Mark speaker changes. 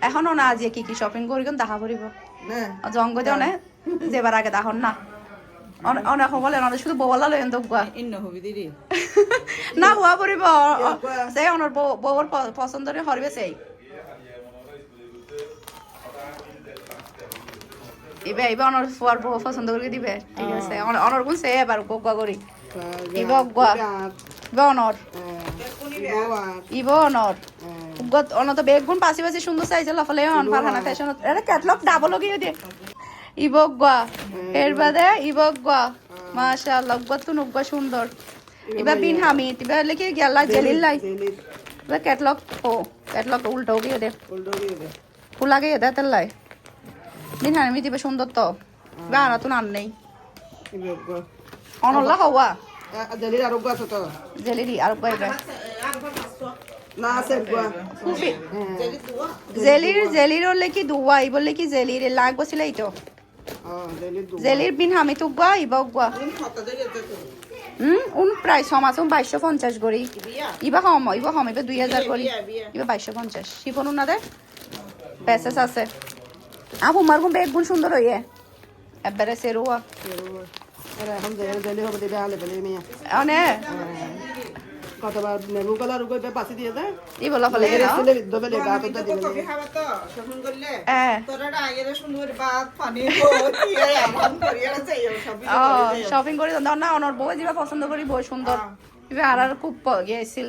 Speaker 1: এখনো না যে কি কি শপিং করি দেখা করিব জঙ্গ নে যেবার আগে দেখুন না অনেক বলে না শুধু বলা লই না হওয়া পড়িব সে অনর বউর পছন্দ হরিবে সেই এবার এবার অনর ফুয়ার বউ পছন্দ করে দিবে ঠিক আছে অনর গুণ সে এবার গোয়া করি ইবা গোয়া ইবা অনর ইবা অনর অনর তো বেগুন পাশে পাশে সুন্দর সাইজ লাফালে অন ফারহানা ফ্যাশন এটা ক্যাটালগ ডাবল গিয়ে দিয়ে ইবক গোয়া এর বাদে ইবক গোয়া মাশাআল্লাহ গোয়া তো নগা সুন্দর এবার বিন হামিদ এবার লিখে গেলা জেলিল লাই এবার ক্যাটালগ উল্টো গিয়ে দে ফুলা গিয়ে দে তেল লাই বিন হামিদ এবার সুন্দর তো গানা তো নান নেই অনল্লা হওয়া
Speaker 2: জেলির আর গোয়া তো
Speaker 1: জেলিরি আর গোয়া এবার
Speaker 2: না আছে গোয়া
Speaker 1: জেলির হলে কি দুয়া ই বললে কি জেলির লাগবো ছিল এই তো জেলির বিন হামিদ উগা ইবা উগা উন প্রায় সমাজ 2250 করি ইবা কম ইবা 2000 করি ইবা 2250 শিপন উনাদের পেসেস আছে আপু মারগুম বেগুন সুন্দর হইয়ে এবারে সেরুয়া
Speaker 2: এখন জেলি হবে দিবে আলে বলে মিয়া
Speaker 1: অনে
Speaker 2: কতবার নেবু কালার উপর পাশে দিয়ে দেয়
Speaker 1: ই বলা ফলে
Speaker 2: এর ছেলে দবেলে গাত দিবে
Speaker 3: কফি খাবা তো শপিং করলে
Speaker 1: হ্যাঁ
Speaker 3: তোরা আগে সুন্দর ভাত পানি তো কি আমন করিয়া যাইও শপিং করে
Speaker 1: শপিং করে না অনর বউ যেবা পছন্দ করি বউ সুন্দর ইবে আর খুব গেছিল